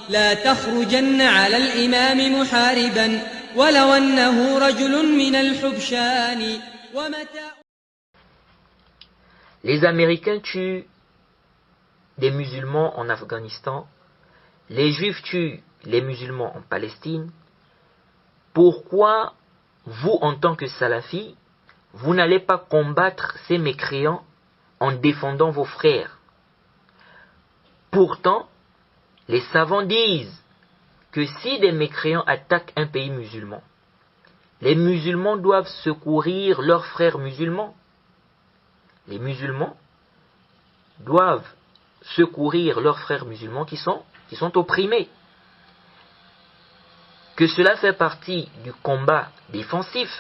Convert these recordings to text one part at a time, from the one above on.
لا تخرجن على الإمام محاربا ولو أنه رجل من الحبشان ومتى. Les Américains tuent des musulmans en Afghanistan, les Juifs tuent les musulmans en Palestine. Pourquoi vous, en tant que salafis, vous n'allez pas combattre ces mécréants en défendant vos frères? Pourtant, les savants disent que si des mécréants attaquent un pays musulman, les musulmans doivent secourir leurs frères musulmans. Les musulmans doivent secourir leurs frères musulmans qui sont opprimés. Que cela fait partie du combat défensif.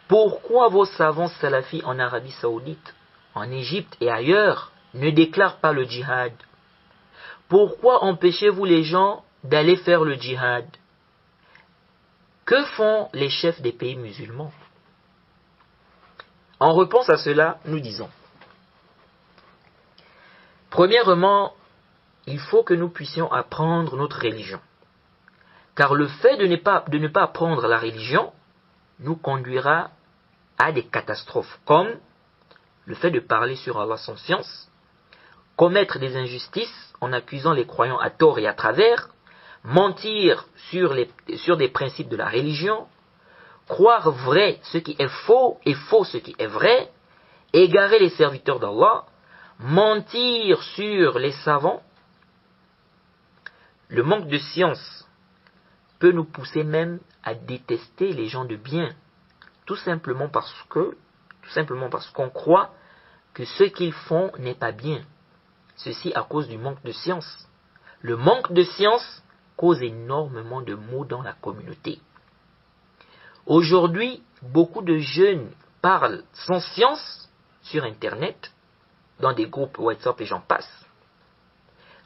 Pourquoi vos savants salafis en Arabie Saoudite, en Égypte et ailleurs ne déclarent pas le djihad? Pourquoi empêchez-vous les gens d'aller faire le djihad? Que font les chefs des pays musulmans? En réponse à cela, nous disons: premièrement, il faut que nous puissions apprendre notre religion. Car le fait de ne pas apprendre la religion nous conduira à des catastrophes, comme le fait de parler sur Allah sans science, commettre des injustices en accusant les croyants à tort et à travers, mentir sur des principes de la religion, croire vrai ce qui est faux et faux ce qui est vrai, égarer les serviteurs d'Allah, mentir sur les savants. Le manque de science peut nous pousser même à détester les gens de bien, tout simplement parce qu'on croit que ce qu'ils font n'est pas bien. Ceci à cause du manque de science. Le manque de science cause énormément de maux dans la communauté. Aujourd'hui, beaucoup de jeunes parlent sans science sur Internet, dans des groupes WhatsApp et j'en passe.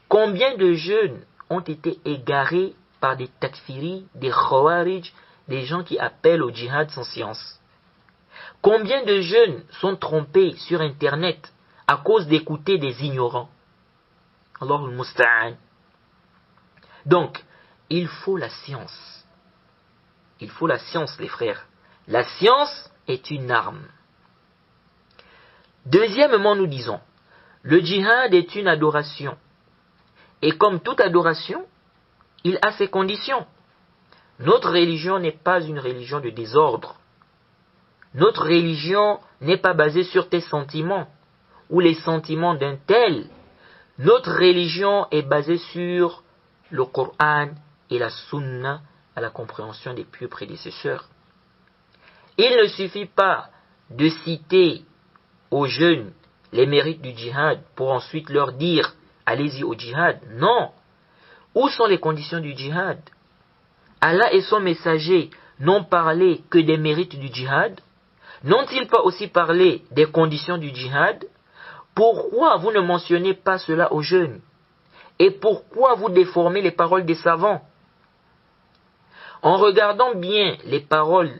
Combien de jeunes ont été égarés par des takfiris, des khawarij, des gens qui appellent au djihad sans science? Combien de jeunes sont trompés sur Internet à cause d'écouter des ignorants? Allahul Musta'an. Donc, il faut la science. Il faut la science, les frères. La science est une arme. Deuxièmement, nous disons, le djihad est une adoration. Et comme toute adoration, il a ses conditions. Notre religion n'est pas une religion de désordre. Notre religion n'est pas basée sur tes sentiments ou les sentiments d'un tel. Notre religion est basée sur le Coran et la Sunna à la compréhension des pieux prédécesseurs. Il ne suffit pas de citer aux jeunes les mérites du djihad pour ensuite leur dire allez-y au djihad. Non. Où sont les conditions du djihad? Allah et son messager n'ont parlé que des mérites du djihad? N'ont-ils pas aussi parlé des conditions du djihad? Pourquoi vous ne mentionnez pas cela aux jeunes? Et pourquoi vous déformez les paroles des savants? En regardant bien les paroles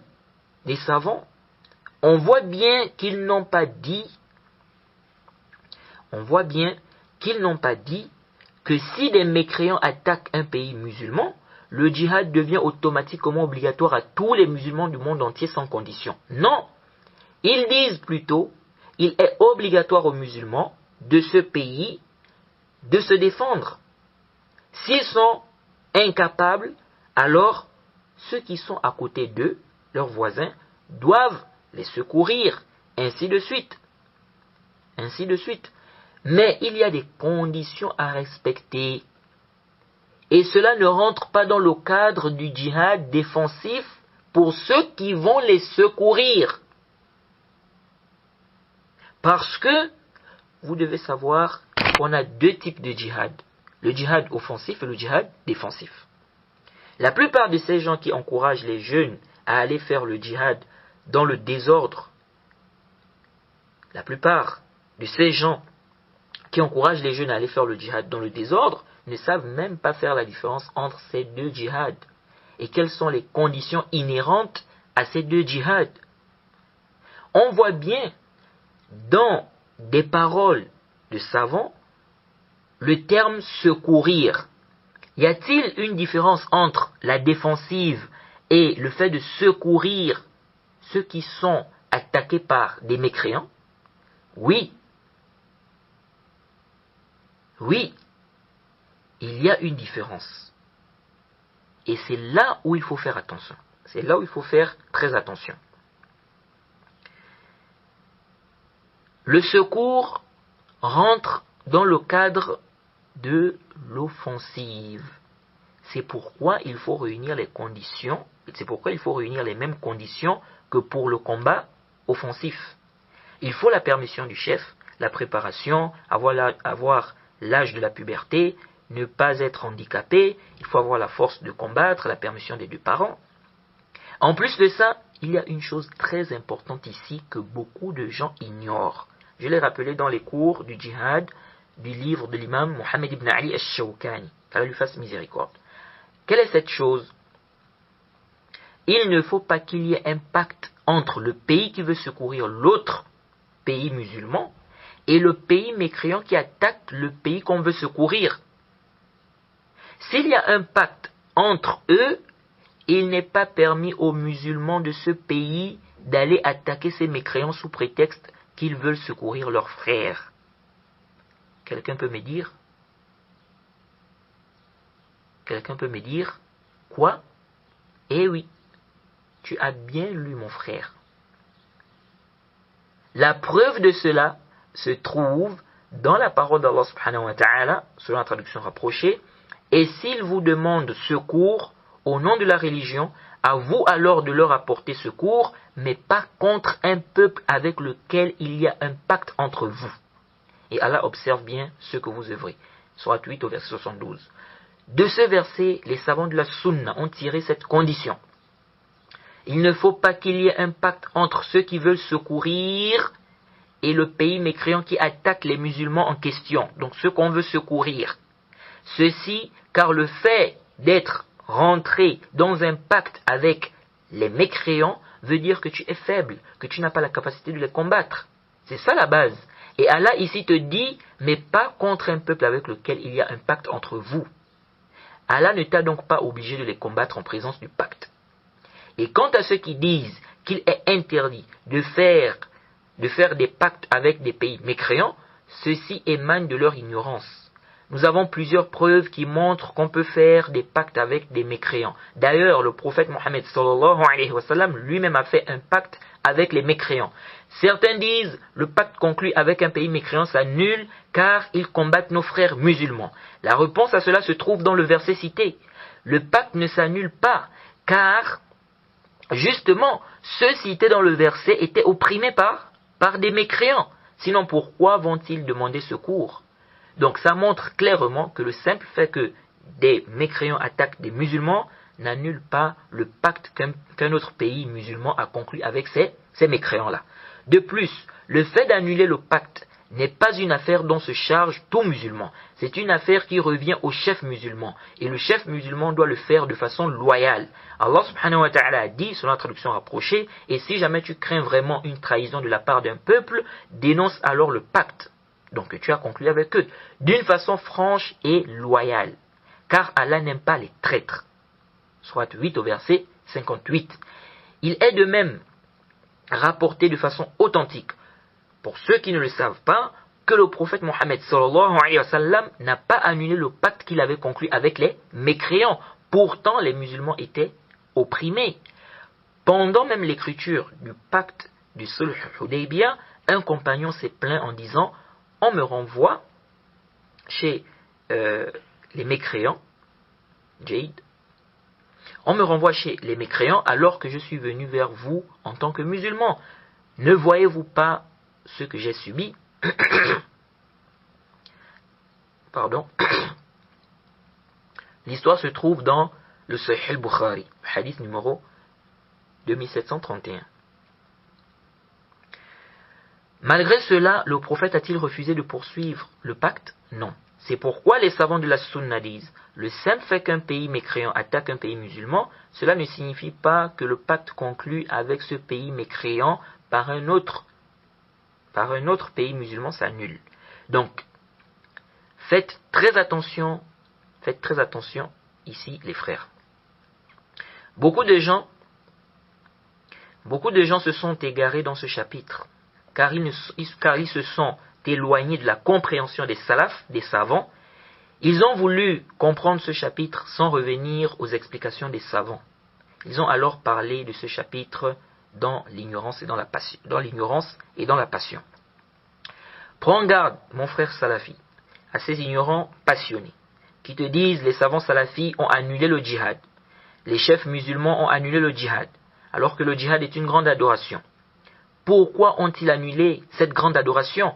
des savants, on voit bien qu'ils n'ont pas dit que si des mécréants attaquent un pays musulman, le djihad devient automatiquement obligatoire à tous les musulmans du monde entier sans condition. Non, ils disent plutôt, il est obligatoire aux musulmans de ce pays de se défendre. S'ils sont incapables, alors ceux qui sont à côté d'eux, leurs voisins, doivent les secourir, ainsi de suite. Ainsi de suite. Mais il y a des conditions à respecter. Et cela ne rentre pas dans le cadre du djihad défensif pour ceux qui vont les secourir. Parce que vous devez savoir qu'on a deux types de djihad. Le djihad offensif et le djihad défensif. La plupart de ces gens qui encouragent les jeunes à aller faire le djihad dans le désordre, la plupart de ces gens qui encouragent les jeunes à aller faire le djihad dans le désordre ne savent même pas faire la différence entre ces deux djihads et quelles sont les conditions inhérentes à ces deux djihads. On voit bien dans des paroles de savants le terme secourir. Y a-t-il une différence entre la défensive et le fait de secourir ceux qui sont attaqués par des mécréants? Oui. Oui, il y a une différence. Et c'est là où il faut faire attention. C'est là où il faut faire très attention. Le secours rentre dans le cadre de l'offensive. C'est pourquoi il faut réunir les conditions, c'est pourquoi il faut réunir les mêmes conditions que pour le combat offensif. Il faut la permission du chef, la préparation, avoir l'âge de la puberté, ne pas être handicapé, il faut avoir la force de combattre, la permission des deux parents. En plus de ça, il y a une chose très importante ici que beaucoup de gens ignorent. Je l'ai rappelé dans les cours du djihad du livre de l'imam Mohammed ibn Ali al-Shawkani, qu'Allah lui fasse miséricorde. Quelle est cette chose? Il ne faut pas qu'il y ait un pacte entre le pays qui veut secourir l'autre pays musulman et le pays mécréant qui attaque le pays qu'on veut secourir. S'il y a un pacte entre eux, il n'est pas permis aux musulmans de ce pays d'aller attaquer ces mécréants sous prétexte qu'ils veulent secourir leurs frères. Quelqu'un peut me dire? Quelqu'un peut me dire? Quoi? Eh oui, tu as bien lu mon frère. La preuve de cela se trouve dans la parole d'Allah subhanahu wa ta'ala, selon la traduction rapprochée, et s'ils vous demandent secours au nom de la religion, à vous alors de leur apporter secours, mais pas contre un peuple avec lequel il y a un pacte entre vous. Et Allah observe bien ce que vous œuvrez. Sourate 8 au verset 72. De ce verset, les savants de la Sunna ont tiré cette condition. Il ne faut pas qu'il y ait un pacte entre ceux qui veulent secourir et le pays mécréant qui attaque les musulmans en question, donc ceux qu'on veut secourir. Ceci, car le fait d'être rentré dans un pacte avec les mécréants veut dire que tu es faible, que tu n'as pas la capacité de les combattre. C'est ça la base. Et Allah ici te dit, mais pas contre un peuple avec lequel il y a un pacte entre vous. Allah ne t'a donc pas obligé de les combattre en présence du pacte. Et quant à ceux qui disent qu'il est interdit de faire des pactes avec des pays mécréants, ceci émane de leur ignorance. Nous avons plusieurs preuves qui montrent qu'on peut faire des pactes avec des mécréants. D'ailleurs, le prophète Mohammed sallallahu alayhi wa sallam lui-même a fait un pacte avec les mécréants. Certains disent le pacte conclu avec un pays mécréant s'annule car ils combattent nos frères musulmans. La réponse à cela se trouve dans le verset cité. Le pacte ne s'annule pas car justement ceux cités dans le verset étaient opprimés par des mécréants. Sinon pourquoi vont-ils demander secours? Donc ça montre clairement que le simple fait que des mécréants attaquent des musulmans n'annule pas le pacte qu'un autre pays musulman a conclu avec ces mécréants-là. De plus, le fait d'annuler le pacte n'est pas une affaire dont se charge tout musulman. C'est une affaire qui revient au chef musulman. Et le chef musulman doit le faire de façon loyale. Allah subhanahu wa ta'ala a dit, selon la traduction rapprochée, et si jamais tu crains vraiment une trahison de la part d'un peuple, dénonce alors le pacte. Donc que tu as conclu avec eux, d'une façon franche et loyale. Car Allah n'aime pas les traîtres. Sourate 8 au verset 58. Il est de même rapporté de façon authentique, pour ceux qui ne le savent pas, que le prophète Mohammed sallallahu alayhi wa sallam n'a pas annulé le pacte qu'il avait conclu avec les mécréants. Pourtant, les musulmans étaient opprimés. Pendant même l'écriture du pacte du Sulh Hudaybiyah, un compagnon s'est plaint en disant « On me renvoie chez les mécréants, Jayd, on me renvoie chez les mécréants alors que je suis venu vers vous en tant que musulman. Ne voyez-vous pas ce que j'ai subi ?» Pardon. L'histoire se trouve dans le Sahih al-Bukhari, hadith numéro 2731. Malgré cela, le prophète a-t-il refusé de poursuivre le pacte? Non. C'est pourquoi les savants de la Sunna disent, le simple fait qu'un pays mécréant attaque un pays musulman, cela ne signifie pas que le pacte conclu avec ce pays mécréant par un autre pays musulman s'annule. Donc, faites très attention, Faites très attention ici les frères. Beaucoup de gens se sont égarés dans ce chapitre, car ils se sont éloignés de la compréhension des salafs, des savants. Ils ont voulu comprendre ce chapitre sans revenir aux explications des savants. Ils ont alors parlé de ce chapitre dans l'ignorance et dans la passion. Prends garde, mon frère salafi, à ces ignorants passionnés qui te disent les savants salafis ont annulé le djihad. Les chefs musulmans ont annulé le djihad, alors que le djihad est une grande adoration. Pourquoi ont-ils annulé cette grande adoration?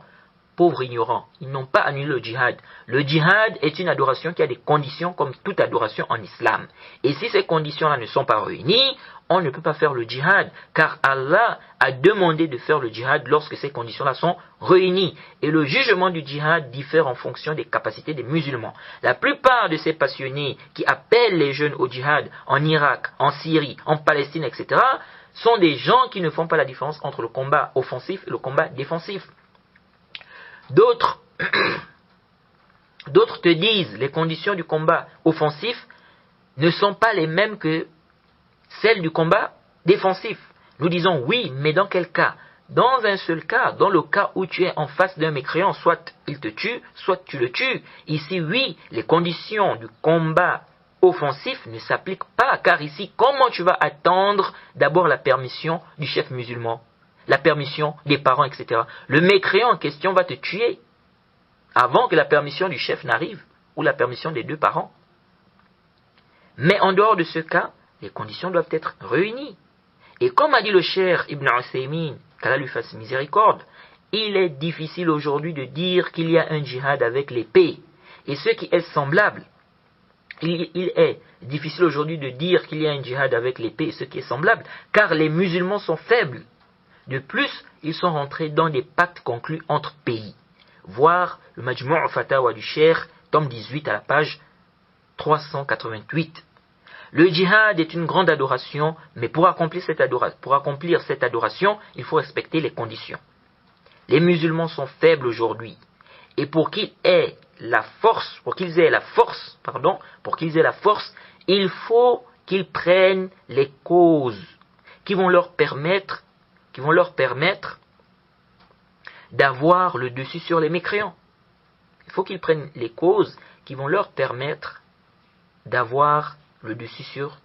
Pauvres ignorants, ils n'ont pas annulé le djihad. Le djihad est une adoration qui a des conditions comme toute adoration en islam. Et si ces conditions-là ne sont pas réunies, on ne peut pas faire le djihad, car Allah a demandé de faire le djihad lorsque ces conditions-là sont réunies. Et le jugement du djihad diffère en fonction des capacités des musulmans. La plupart de ces passionnés qui appellent les jeunes au djihad en Irak, en Syrie, en Palestine, etc., sont des gens qui ne font pas la différence entre le combat offensif et le combat défensif. D'autres te disent les conditions du combat offensif ne sont pas les mêmes que celles du combat défensif. Nous disons oui, mais dans quel cas? Dans un seul cas, dans le cas où tu es en face d'un mécréant, soit il te tue, soit tu le tues. Ici, oui, les conditions du combat offensif ne s'appliquent pas, car ici, comment tu vas attendre d'abord la permission du chef musulman, la permission des parents, etc. Le mécréant en question va te tuer avant que la permission du chef n'arrive, ou la permission des deux parents. Mais en dehors de ce cas, les conditions doivent être réunies. Et comme a dit le cher Ibn Uthaymin, qu'Allah lui fasse miséricorde, il est difficile aujourd'hui de dire qu'il y a un djihad avec l'épée. Et ce qui est semblable, il est difficile aujourd'hui de dire qu'il y a un djihad avec l'épée et ce qui est semblable, car les musulmans sont faibles. De plus, ils sont rentrés dans des pactes conclus entre pays. Voir le Majmu' al-Fatawa du Cheikh, tome 18 à la page 388. Le djihad est une grande adoration, mais pour accomplir cette adoration, il faut respecter les conditions. Les musulmans sont faibles aujourd'hui, et pour qu'ils aient la force, il faut qu'ils prennent les causes qui vont leur permettre d'avoir le dessus sur les mécréants. Il faut qu'ils prennent les causes qui vont leur permettre d'avoir le dessus sur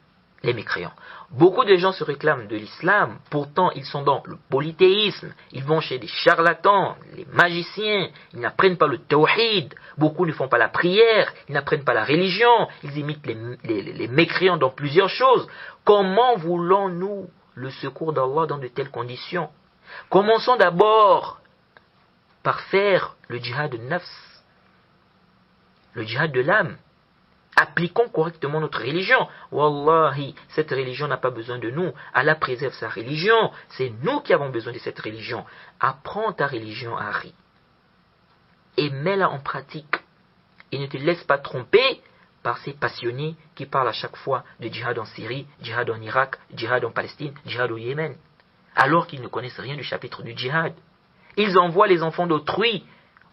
les mécréants. Beaucoup de gens se réclament de l'islam, pourtant ils sont dans le polythéisme, ils vont chez des charlatans, les magiciens, ils n'apprennent pas le tawhid, beaucoup ne font pas la prière, ils n'apprennent pas la religion, ils imitent les mécréants dans plusieurs choses. Comment voulons-nous le secours d'Allah dans de telles conditions? Commençons d'abord par faire le djihad de nafs, le djihad de l'âme. Appliquons correctement notre religion. Wallahi, cette religion n'a pas besoin de nous. Allah préserve sa religion. C'est nous qui avons besoin de cette religion. Apprends ta religion, Harry. Et mets-la en pratique. Et ne te laisse pas tromper par ces passionnés qui parlent à chaque fois de djihad en Syrie, djihad en Irak, djihad en Palestine, djihad au Yémen. Alors qu'ils ne connaissent rien du chapitre du djihad. Ils envoient les enfants d'autrui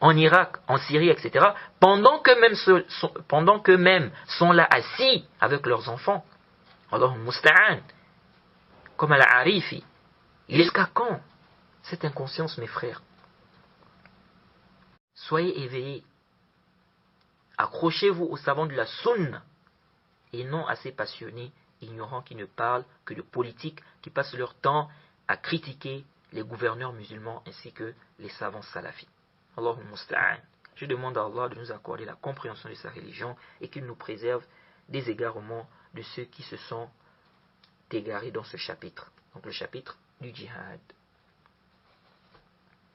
en Irak, en Syrie, etc., pendant qu'eux-mêmes sont là assis avec leurs enfants. Allahumma musta'an. Comme Al-Arifi. Il est jusqu'à quand cette inconscience, mes frères? Soyez éveillés. Accrochez-vous aux savants de la sunna et non à ces passionnés ignorants qui ne parlent que de politique, qui passent leur temps à critiquer les gouverneurs musulmans ainsi que les savants salafis. Allahumma musta'an. Je demande à Allah de nous accorder la compréhension de sa religion et qu'il nous préserve des égarements de ceux qui se sont égarés dans ce chapitre. Donc le chapitre du djihad.